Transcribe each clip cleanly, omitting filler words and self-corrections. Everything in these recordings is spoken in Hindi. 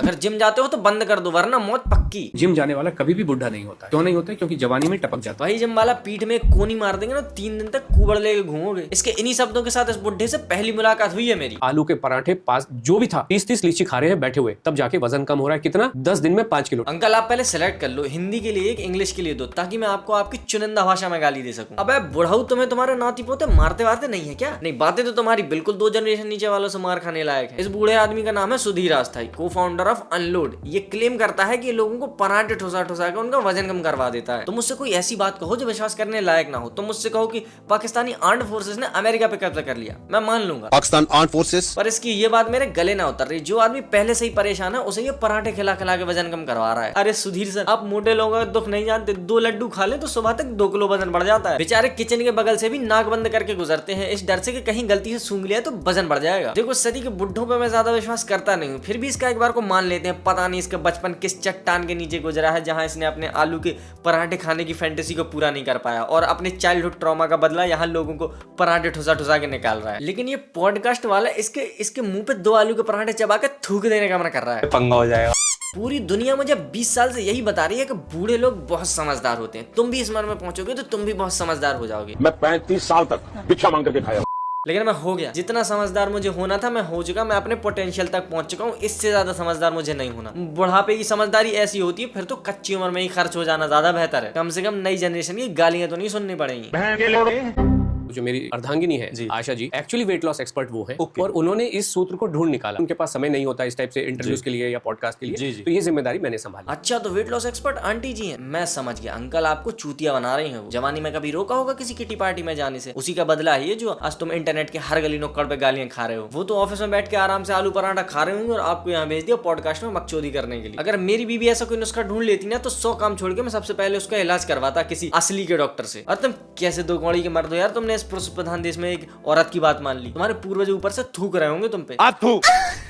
अगर जिम जाते हो तो बंद कर दो वरना मौत पक्की। जिम जाने वाला कभी भी बुढ़ा नहीं होता। क्यों नहीं होता? क्योंकि जवानी में टपक जाता है। वही जिम वाला पीठ में एक कोनी मार देंगे ना 3 दिन तक कुबड़ लेके घूमोगे। इसके इन्हीं शब्दों के साथ इस बुढ़े से पहली मुलाकात हुई है मेरी। आलू के पराठे पास जो भी था 30-30 लीची खा रहे हैं बैठे हुए, तब जाके वजन कम हो रहा है। कितना? 10 दिन में 5 किलो। अंकल आप पहले सेलेक्ट कर लो, हिंदी के लिए एक, इंग्लिश के लिए दो, ताकि मैं आपको आपकी चुनिंदा भाषा में गाली दे सकूं। अबे बुढ़ाऊ, तुम्हें तुम्हारे नाती पोते मारते वारते नहीं है क्या? नहीं, बातें तो तुम्हारी बिल्कुल 2 जनरेशन नीचे वालों से मार खाने लायक है। इस बूढ़े आदमी का नाम है सुधीर अस्थाई, को फाउंडर ऑफ अनलोड। ये क्लेम करता है कि ये लोगों को पराठे ठुसा ठुसा कर उनका वजन कम करवा देता है। तो मुझसे कोई ऐसी बात कहो जो विश्वास करने लायक ना हो। तुम मुझसे कहो कि पाकिस्तानी आर्म्ड फोर्सेस ने अमेरिका पे कब्जा कर लिया, मैं मान लूंगा, पाकिस्तान आर्म्ड फोर्सेस, पर इसकी ये बात मेरे गले ना उतर रही। जो आदमी पहले से ही परेशान है उसे ये पराठे खिला खिला के वजन कम करवा रहा है। अरे सुधीर सर, आप मोटे लोगों का दुख नहीं जानते। 2 लड्डू खा ले तो सुबह तक 2 किलो वजन बढ़ जाता है। बेचारे किचन के बगल से भी नाक बंद करके गुजरते हैं, इस डर से कि कहीं गलती से सूंघ लिया तो वजन बढ़ जाएगा। देखो, सदी के बुढ़ों पे मैं ज्यादा विश्वास करता नहीं हूँ, फिर भी इसका एक बार को मान लेते हैं। पता नहीं इसका बचपन किस चट्टान के नीचे गुजरा है जहाँ इसने अपने आलू के पराठे खाने की फैंटेसी को पूरा नहीं कर पाया और अपने चाइल्डहुड ट्रॉमा का बदला यहाँ लोगों को पराठे ठुसा ठुसा के निकाल रहा है। लेकिन ये पॉडकास्ट वाला इसके मुंह पे 2 आलू के पराठे चबा के थूक देने का मन कर रहा है। पंगा हो जाएगा। पूरी दुनिया मुझे 20 साल से यही बता रही है कि बूढ़े लोग बहुत समझदार होते हैं। तुम भी इस उम्र में पहुंचोगे तो तुम भी बहुत समझदार हो जाओगे। मैं 35 साल तक भिक्षा मांग करके खाया। लेकिन मैं हो गया, जितना समझदार मुझे होना था मैं हो चुका। मैं अपने पोटेंशियल तक पहुंच चुका हूँ, इससे ज्यादा समझदार मुझे नहीं होना। बुढ़ापे की समझदारी ऐसी होती है, फिर तो कच्ची उम्र में ही खर्च हो जाना ज्यादा बेहतर है। कम से कम नई जनरेशन की गालियां तो नहीं सुननी पड़ेंगी। जो मेरी अर्धांगिनी है Asha ji, actually weight loss expert वो है और उन्होंने इस सूत्र को ढूंढ निकाला। उनके पास समय नहीं होता इस टाइप से इंटरव्यूज के लिए या पॉडकास्ट के लिए, तो ये जिम्मेदारी मैंने संभाली। अच्छा, तो वेट लॉस एक्सपर्ट आंटी जी हैं, मैं समझ गया। अंकल आपको चूतिया बना रहे हैं। जवानी में कभी रोका होगा किसी किटी पार्टी में जाने से? उसी का बदला है ये जो आज तुम इंटरनेट के हर गली नुक्कड़ पे गालियां खा रहे हो। वो तो ऑफिस में बैठ के आराम से आलू पराठा खा रहे होंगे और आपको यहाँ भेज दिया पॉडकास्ट में बकचोदी करने के लिए। अगर मेरी बीवी ऐसा कोई नुस्खा ढूंढ लेती ना तो 100 काम छोड़ के मैं सबसे पहले उसका इलाज करवाता किसी असली के डॉक्टर से। और तुम कैसे 2 कौड़ी के मर्द हो यार, तुमने इस पुरुष प्रधान देश में एक औरत की बात मान ली। तुम्हारे पूर्वज ऊपर से थूक रहे होंगे तुम पे।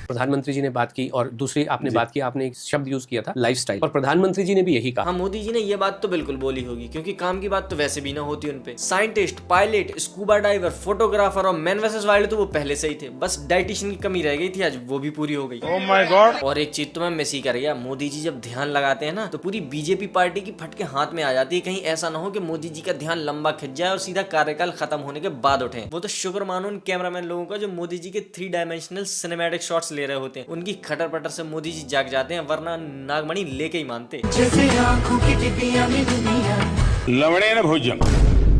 प्रधानमंत्री जी ने बात की और दूसरी आपने बात की, आपने एक शब्द यूज किया था लाइफस्टाइल, और प्रधानमंत्री जी ने भी यही कहा। हाँ, मोदी जी ने ये बात तो बिल्कुल बोली होगी, क्योंकि काम की बात तो वैसे भी ना होती उन पे। Scientist, pilot, scuba diver, photographer और मैन वर्सेस वाइल्ड तो वो पहले से ही थे। बस डाइटिशियन की कमी रह गई थी, आज वो भी पूरी हो गई। Oh my God. और एक चीज तो मैं मिस ही कर गया, मोदी जी जब ध्यान लगाते हैं ना तो पूरी बीजेपी पार्टी की फटके हाथ में आ जाती है। कहीं ऐसा ना हो कि मोदी जी का ध्यान लंबा खिंच जाए और सीधा कार्यकाल खत्म होने के बाद उठे। वो तो शुक्र मानो उन कैमरामैन लोगों का जो मोदी जी के 3 डायमेंशनल सिनेमैटिक शॉट्स ले रहे होते हैं। उनकी खटर पटर से मोदी जी जाग जाते हैं, वरना नागमणि लेके ही मानते। लवड़े न भोजन।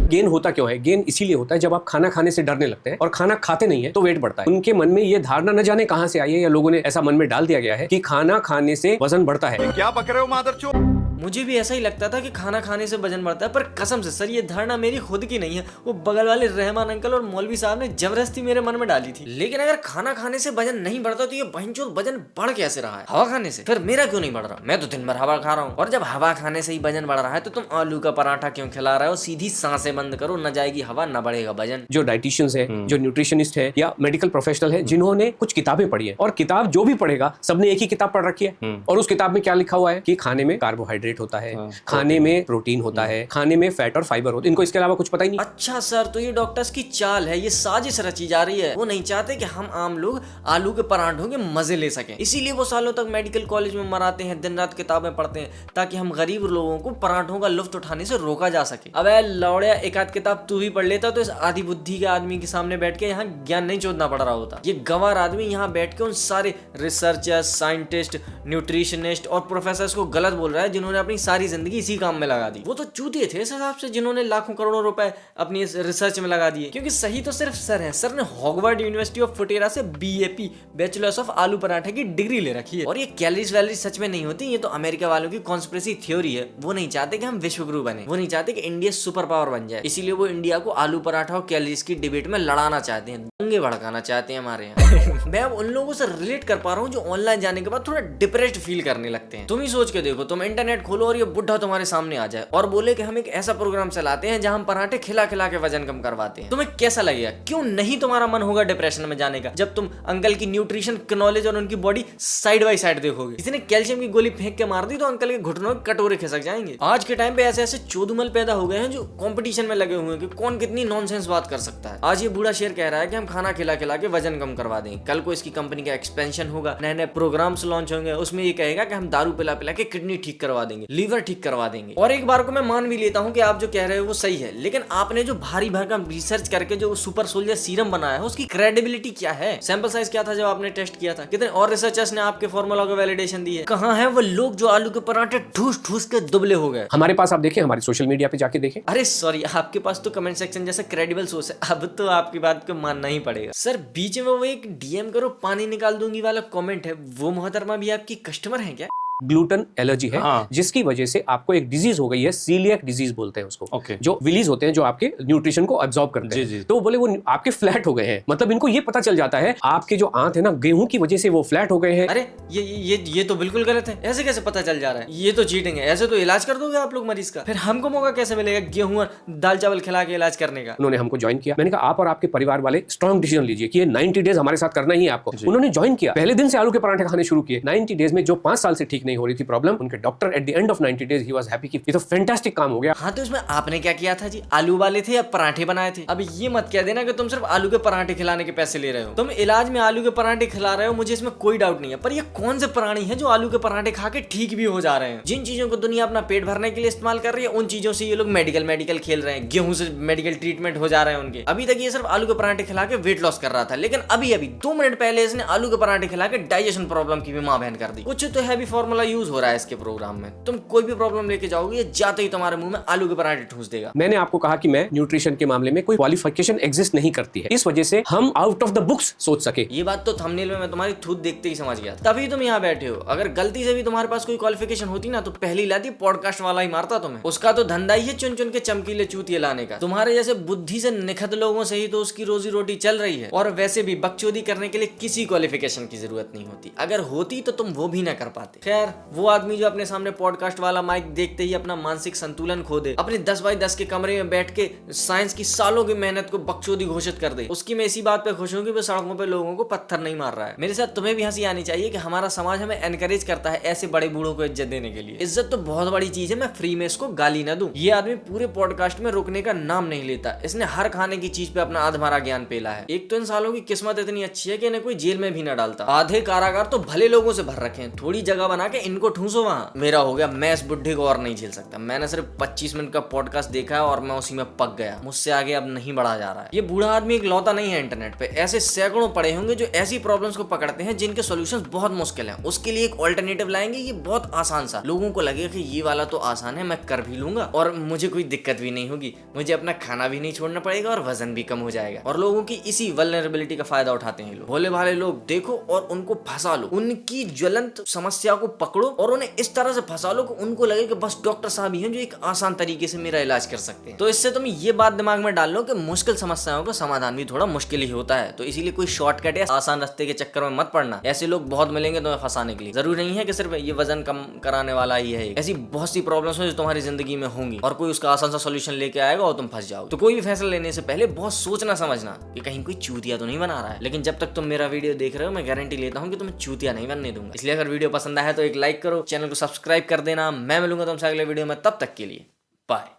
गेन होता क्यों है? गेन इसीलिए होता है जब आप खाना खाने से डरने लगते हैं और खाना खाते नहीं है तो वेट बढ़ता है। उनके मन में ये धारणा न जाने कहां से आई है, या लोगों ने ऐसा मन में डाल दिया गया है कि खाना खाने से वजन बढ़ता है। क्या पक रहे हो मादरचोद? मुझे भी ऐसा ही लगता था कि खाना खाने से वजन बढ़ता है, पर कसम से सर ये धारणा मेरी खुद की नहीं है। वो बगल वाले रहमान अंकल और मौलवी साहब ने जबरदस्ती मेरे मन में डाली थी। लेकिन अगर खाना खाने से वजन नहीं बढ़ता तो ये बहनचोद वजन बढ़ कैसे रहा है? हवा खाने से? फिर मेरा क्यों नहीं बढ़ रहा? मैं तो दिन भर हवा खा रहा हूँ। और जब हवा खाने से ही वजन बढ़ रहा है तो तुम आलू का पराठा क्यों खिला रहे हो? सीधी सांसें बंद करो, न जाएगी हवा न बढ़ेगा वजन। जो डाइटिशियंस है, जो न्यूट्रिशनिस्ट है या मेडिकल प्रोफेशनल है, जिन्होंने कुछ किताबें पढ़ी है, और किताब जो भी पढ़ेगा सबने एक ही किताब पढ़ रखी है, और उस किताब में क्या लिखा हुआ है कि खाने में कार्बोहाइड्रेट होता है, खाने में प्रोटीन होता है, खाने में फैट और फाइबर होता है। इनको इसके अलावा कुछ पता ही नहीं। अच्छा सर, तो ये डॉक्टर्स की चाल है, ये साजिश रची जा रही है। वो नहीं चाहते कि हम आम लोग आलू के पराठों के मजे ले सकें, इसीलिए वो सालों तक मेडिकल कॉलेज में मराते हैं, दिन रात किताबें पढ़ते हैं, ताकि हम गरीब लोगों को पराठों का लुफ्त उठाने से रोका जा सके। अबे लौड़िया, एक आध किताब तू भी पढ़ लेता तो इस आधी बुद्धि के आदमी के सामने बैठ के यहाँ ज्ञान नहीं चोदना पड़ रहा होता। ये गंवार आदमी यहाँ बैठ के उन सारे रिसर्चर्स, साइंटिस्ट, न्यूट्रिशनिस्ट और प्रोफेसर्स को गलत बोल रहा है, जिन्होंने अपनी सारी जिंदगी इसी काम में लगा दी। वो तो चूतिए थे इस हिसाब से जिन्होंने लाखों करोड़ों रुपए अपनी इस रिसर्च में लगा दिए, क्योंकि सही तो सिर्फ सर है। सर ने हॉगवर्ड यूनिवर्सिटी ऑफ फुटेरा से BAP, बैचलर्स ऑफ आलू पराठे की डिग्री ले रखी है। और ये कैलोरीज वैलोरीज सच में नहीं होती, ये तो अमेरिका वालों की कॉन्स्पिरेसी थ्योरी है। वो नहीं चाहते कि हम विश्वगुरु बने, वो नहीं चाहते कि इंडिया सुपर पावर बन जाए, इसीलिए वो इंडिया को आलू पराठा और कैलोरीज की डिबेट में लड़ाना चाहते हैं, दंगे भड़काना चाहते हैं हमारे यहाँ। मैं अब उन लोगों से रिलेट कर पा रहा हूँ जो ऑनलाइन जाने के बाद थोड़ा डिप्रेस्ड फील करने लगते हैं। तुम ही सोच के देखो, तुम इंटरनेट खोलो और ये बुढ़ा तुम्हारे सामने आ जाए और बोले कि हम एक ऐसा प्रोग्राम चलाते हैं जहां हम पराठे खिला खिला के वजन कम करवाते हैं, तुम्हें कैसा लगेगा? क्यों नहीं तुम्हारा मन होगा डिप्रेशन में जाने का जब तुम अंकल की न्यूट्रिशन नॉलेज और उनकी बॉडी साइड बाय साइड देखोगे। किसी ने कैल्शियम की गोली फेंक के मार दी तो अंकल के घुटनों के कटोरे खिसक जाएंगे। आज के टाइम पे ऐसे ऐसे चोदुमल पैदा हो गए हैं जो कंपटीशन में लगे हुए हैं कि कौन कितनी नॉनसेंस बात कर सकता है। आज ये बूढ़ा शेर कह रहा है कि हम खाना खिला खिला के वजन कम करवा देंगे। कल को इसकी कंपनी का एक्सपेंशन होगा, नए नए प्रोग्राम्स लॉन्च होंगे, उसमें ये कहेगा कि हम दारू पिला पिला के किडनी ठीक करवा देंगे, लीवर ठीक करवा देंगे। और एक बार को मैं मान भी लेता हूं कि आप जो कह रहे हो वो सही है, लेकिन आपने जो भारी भरकम रिसर्च करके जो सुपर सोल्जर सीरम बनाया है उसकी क्रेडिबिलिटी क्या है? सैंपल साइज क्या था जब आपने टेस्ट किया था? कितने और रिसर्चर्स ने आपके फॉर्मूला को वैलिडेशन दी है? कहां है वो लोग जो आलू के पराठे ठूस ठूस के दुबले हो गए? हमारे पास आप देखें, हमारे सोशल मीडिया पे जाके देखें। अरे सॉरी, आपके पास तो कमेंट सेक्शन जैसा क्रेडिबल सोर्स है, अब तो आपकी बात को मानना ही पड़ेगा। सर बीच में वो एक डीएम करो पानी निकाल दूंगी वाला कमेंट है, वो मोहतरमा भी आपकी कस्टमर है क्या? ग्लूटेन एलर्जी है, हाँ। जिसकी वजह से आपको एक डिजीज हो गई है, सीलियक डिजीज बोलते हैं उसको। Okay. जो विलीज होते हैं जो आपके न्यूट्रिशन को अब्सॉर्ब करते हैं। जी, जी। तो बोले वो आपके फ्लैट हो गए हैं, मतलब इनको ये पता चल जाता है आपके जो आंत है ना, गेहूं की वजह से वो फ्लैट हो गए हैं। अरे ये तो बिल्कुल गलत है। ऐसे कैसे पता चल जा रहा है? ये तो चीटिंग है। ऐसे तो इलाज कर दोगे आप लोग मरीज का, फिर हमको मौका कैसे मिलेगा गेहूं और दाल चावल खिला के इलाज करने का? उन्होंने हमको ज्वाइन किया। मैंने कहा आप और आपके परिवार वाले स्ट्रॉन्ग डिसीजन लीजिए कि ये 90 डेज हमारे साथ करना ही है आपको। उन्होंने ज्वाइन किया, पहले दिन से आलू के पराठे खाने शुरू किए। 90 डेज में जो 5 साल से ठीक नहीं हो रही थी प्रॉब्लम, उनके doctor at the end of 90 days he was happy कि ये तो फैंटास्टिक काम हो गया। हाँ तो इसमें आपने क्या किया था जी? आलू वाले थे या पराठे बनाए थे? अब ये मत कह देना कि तुम सिर्फ आलू के पराठे खिलाने के पैसे ले रहे हो। तुम इलाज में आलू के पराठे खिला रहे हो, मुझे इसमें कोई डाउट नहीं है, पर ये कौन से प्राणी है जो आलू के पराठे खा के ठीक भी हो जा रहे हैं? जिन चीजों को दुनिया अपना पेट भरने के लिए इस्तेमाल कर रही है, उन चीजों से ये लोग मेडिकल खेल रहे हैं, गेहूं से मेडिकल ट्रीटमेंट हो जा रहे हैं उनके। अभी तक ये सिर्फ आलू के पराठे खिला के वेट लॉस कर रहा था, लेकिन अभी 2 मिनट पहले इसने आलू के पराठे खिला के डाइजेशन प्रॉब्लम की भी मां बहन कर दी। कुछ तो हैवी फॉर्मूला यूज हो रहा है इसके प्रोग्राम में। तुम कोई भी प्रॉब्लम लेके जाओगे, ये जाते ही तुम्हारे मुंह में आलू के पराठे ठूस देगा। मैंने आपको कहा कि मैं न्यूट्रिशन के मामले में कोई क्वालिफिकेशन एग्जिस्ट नहीं करती है, इस वजह से हम आउट ऑफ द बुक्स सोच सके। ये बात तो थंबनेल में मैं तुम्हारी थूत देखते ही समझ गया, तभी तुम यहाँ बैठे हो। अगर गलती से भी तुम्हारे पास कोई क्वालिफिकेशन होती ना तो पहली लाती पॉडकास्ट वाला ही मारता तुम्हें। उसका तो धंधा ही है चुन चुन के चमकीले चूतिए लाने का। तुम्हारे जैसे बुद्धि से निखत लोगों से ही तो उसकी रोजी रोटी चल रही है। और वैसे भी बकचोदी करने के लिए किसी क्वालिफिकेशन की जरूरत नहीं होती, अगर होती तो तुम वो भी ना कर पाते। खैर, वो आदमी जो अपने सामने पॉडकास्ट वाला माइक देखते ही अपना मानसिक संतुलन खो दे, अपने 10 बाई 10 के कमरे में बैठ के साइंस की सालों की मेहनत को बकचोदी घोषित कर दे, उसकी मैं इसी बात पे खुश हूँ कि वो सड़कों पे लोगों को पत्थर नहीं मार रहा है। मेरे साथ तुम्हें भी हंसी आनी चाहिए कि हमारा समाज हमें एनकरेज करता है ऐसे बड़े बूढ़ों को इज्जत देने के लिए। इज्जत तो बहुत बड़ी चीज है, मैं फ्री में इसको गाली ना दूं। ये आदमी पूरे पॉडकास्ट में रुकने का नाम नहीं लेता। इसने हर खाने की चीज पे अपना आधमारा ज्ञान पेला है। एक तो इन सालों की किस्मत इतनी अच्छी है कि इन्हें कोई जेल में भी ना डालता। आधे कारागार तो भले लोगों से भर रखे हैं, थोड़ी जगह बना के इनको ठूसो वहां। मेरा हो गया, मैं इस बुढ़े को और नहीं झेल सकता। मैंने सिर्फ 25 मिनट का पॉडकास्ट देखा है और मैं उसी में पक गया। मुझसे आगे अब नहीं बढ़ा जा रहा है। ये बूढ़ा आदमी एक लौता नहीं है इंटरनेट पे, ऐसे सैकड़ों पड़े होंगे जो ऐसी प्रॉब्लम्स को पकड़ते हैं जिनके सॉल्यूशंस बहुत मुश्किल हैं। उसके लिए एक ऑल्टरनेटिव लाएंगे, ये बहुत आसान सा। लोगों को लगेगा कि ये वाला तो आसान है, मैं कर भी लूंगा और मुझे कोई दिक्कत भी नहीं होगी, मुझे अपना खाना भी नहीं छोड़ना पड़ेगा और वजन भी कम हो जाएगा। और लोगों की इसी वल्नरेबिलिटी का फायदा उठाते हैं लोग। भोले भाले लोग देखो और उनको फंसा लो, उनकी ज्वलंत समस्या को पकड़ो और उन्हें इस तरह से फंसा लो कि उनको लगे कि बस डॉक्टर साहब ही हैं जो एक आसान तरीके से मेरा इलाज कर सकते हैं। तो इससे तुम ये बात दिमाग में डाल लो कि मुश्किल समस्याओं का समाधान भी थोड़ा मुश्किल ही होता है। तो इसीलिए कोई शॉर्टकट या आसान रास्ते के चक्कर में मत पड़ना। ऐसे लोग बहुत मिलेंगे तुम्हें फंसाने के लिए। जरूरी नहीं है कि सिर्फ ये वजन कम कराने वाला ही है, ऐसी बहुत सी प्रॉब्लम्स हैं जो तुम्हारी जिंदगी में होंगी और कोई उसका आसान सा सॉल्यूशन लेके आएगा और तुम फंस जाओगे। तो कोई भी फैसला लेने से पहले बहुत सोचना समझना कि कहीं कोई चूतिया तो नहीं बना रहा है। लेकिन जब तक तुम मेरा वीडियो देख रहे हो, मैं गारंटी लेता हूँ कि तुम्हें चूतिया नहीं बनने दूंगा। इसलिए अगर वीडियो पसंद आया तो एक लाइक करो, चैनल को सब्सक्राइब कर देना। मैं मिलूंगा तुमसे अगले वीडियो में, तब तक के लिए बाय।